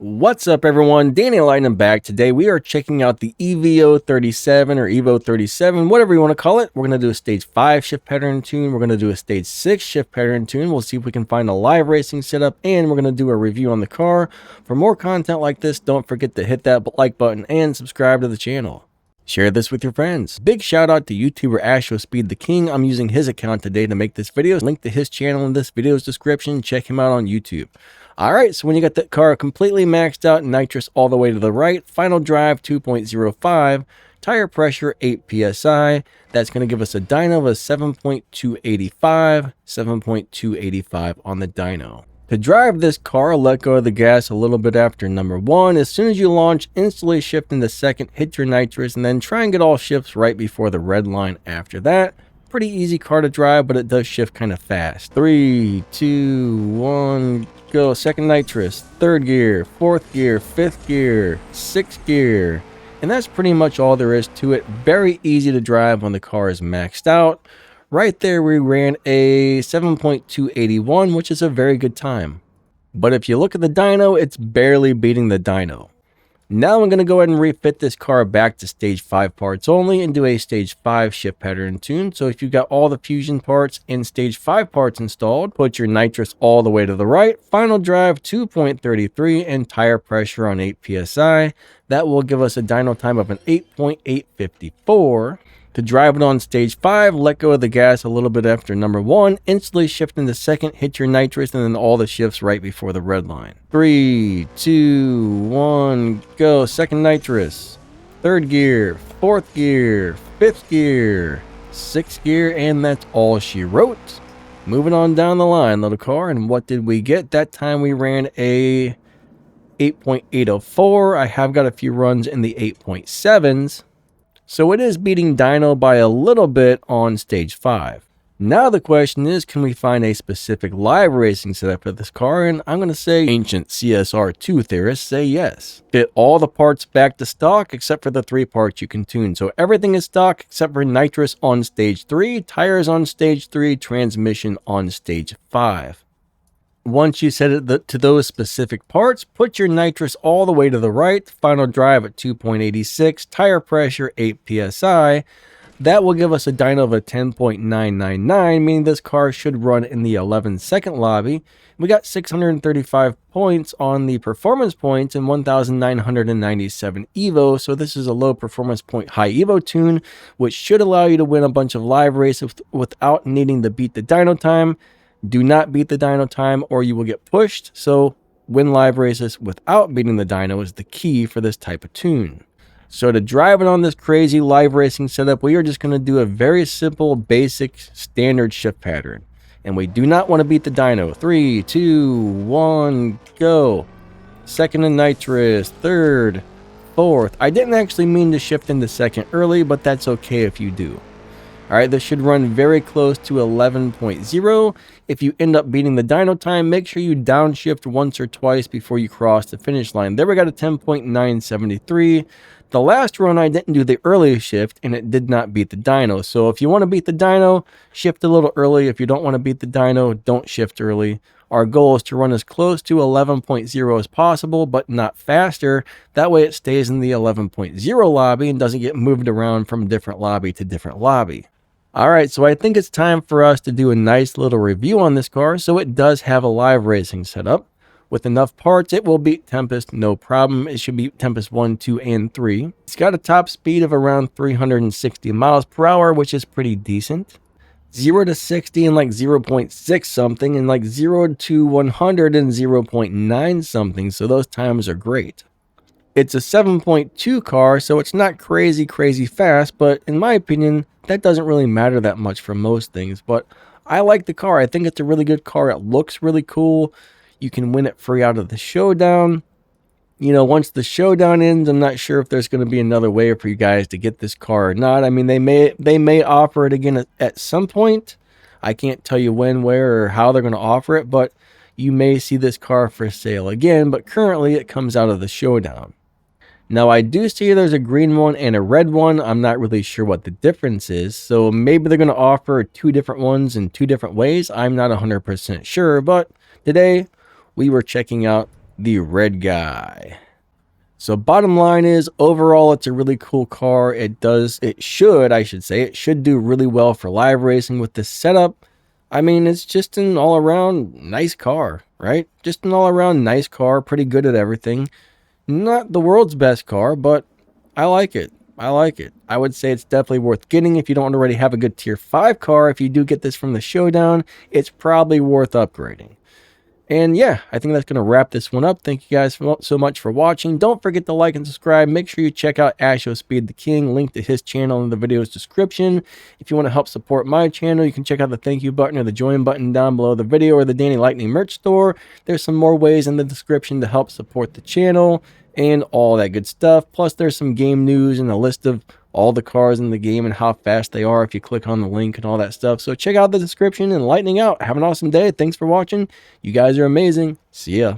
What's up everyone, Danny Lightning back. Today we are checking out the EVO37 or EVO37, whatever you want to call it. We're going to do a stage 5 shift pattern tune. We're going to do a stage 6 shift pattern tune. We'll see if we can find a live racing setup, and we're going to do a review on the car. For more content like this, don't forget to hit that like button and subscribe to the channel. Share this with your friends. Big shout out to YouTuber Asho Speed the King. I'm using his account today to make this video. Link to his channel in this video's description. Check him out on YouTube. Alright, so when you got that car completely maxed out, nitrous all the way to the right, final drive 2.05, tire pressure 8 psi, that's going to give us a dyno of a 7.285 on the dyno. To drive this car, let go of the gas a little bit after number 1. As soon as you launch, instantly shift into second, hit your nitrous, and then try and get all shifts right before the red line after that. Pretty easy car to drive, but it does shift kind of fast. 3, 2, 1, go. Second nitrous, third gear, fourth gear, fifth gear, sixth gear. And that's pretty much all there is to it. Very easy to drive when the car is maxed out. Right there we ran a 7.281, which is a very good time. But if you look at the dyno, it's barely beating the dyno. Now I'm going to go ahead and refit this car back to stage 5 parts only and do a stage 5 shift pattern tune. So if you've got all the fusion parts and stage 5 parts installed, put your nitrous all the way to the right, final drive 2.33 and tire pressure on 8 psi. That will give us a dyno time of an 8.854. To drive it on stage 5, let go of the gas a little bit after number 1, instantly shift into second, hit your nitrous, and then all the shifts right before the red line. 3, 2, 1, go. Second nitrous, third gear, fourth gear, fifth gear, sixth gear, and that's all she wrote. Moving on down the line, little car, and what did we get? That time we ran a 8.804. I have got a few runs in the 8.7s. So it is beating dyno by a little bit on stage 5. Now the question is, can we find a specific live racing setup for this car? And I'm going to say ancient CSR2 theorists say yes. Fit all the parts back to stock except for the 3 parts you can tune. So everything is stock except for nitrous on stage 3, tires on stage 3, transmission on stage 5. Once you set it to those specific parts, put your nitrous all the way to the right, final drive at 2.86, tire pressure 8 psi. That will give us a dyno of a 10.999, meaning this car should run in the 11-second lobby. We got 635 points on the performance points and 1,997 EVO, so this is a low performance point high EVO tune, which should allow you to win a bunch of live races without needing to beat the dyno time. Do not beat the dyno time or you will get pushed, so win live races without beating the dyno is the key for this type of tune. So to drive it on this crazy live racing setup, we are just going to do a very simple, basic, standard shift pattern. And we do not want to beat the dyno. 3, 2, 1, go. Second and nitrous, third, fourth. I didn't actually mean to shift into second early, but that's okay if you do. Alright, this should run very close to 11.0. If you end up beating the dyno time, make sure you downshift once or twice before you cross the finish line. There we got a 10.973. The last run I didn't do the early shift and it did not beat the dyno. So if you want to beat the dyno, shift a little early. If you don't want to beat the dyno, don't shift early. Our goal is to run as close to 11.0 as possible, but not faster. That way it stays in the 11.0 lobby and doesn't get moved around from different lobby to different lobby. Alright, so I think it's time for us to do a nice little review on this car. So it does have a live racing setup. With enough parts, it will beat Tempest, no problem. It should beat Tempest 1, 2, and 3. It's got a top speed of around 360 miles per hour, which is pretty decent. 0 to 60 in like 0.6 something, and like 0 to 100 in 0.9 something, so those times are great. It's a 7.2 car, so it's not crazy fast, but in my opinion, that doesn't really matter that much for most things. But I like the car. I think it's a really good car. It looks really cool. You can win it free out of the showdown. You know, once the showdown ends, I'm not sure if there's going to be another way for you guys to get this car or not. I mean, they may offer it again at some point. I can't tell you when, where, or how they're going to offer it, but you may see this car for sale again. But currently, it comes out of the showdown. Now, I do see there's a green one and a red one. I'm not really sure what the difference is. So maybe they're going to offer 2 different ones in 2 different ways. I'm not 100% sure. But today, we were checking out the red guy. So bottom line is, overall, it's a really cool car. It should do really well for live racing with this setup. I mean, it's just an all-around nice car, right? Just an all-around nice car, pretty good at everything. Not the world's best car, but I like it. I would say it's definitely worth getting if you don't already have a good tier 5 car. If you do get this from the showdown, it's probably worth upgrading. And yeah, I think that's going to wrap this one up. Thank you guys so much for watching. Don't forget to like and subscribe. Make sure you check out Asho Speed the King. Link to his channel in the video's description. If you want to help support my channel, you can check out the thank you button or the join button down below the video, or the Danny Lightning merch store. There's some more ways in the description to help support the channel and all that good stuff. Plus, there's some game news and a list of all the cars in the game and how fast they are if you click on the link and all that stuff. So check out the description, and lightning out. Have an awesome day. Thanks for watching. You guys are amazing. See ya.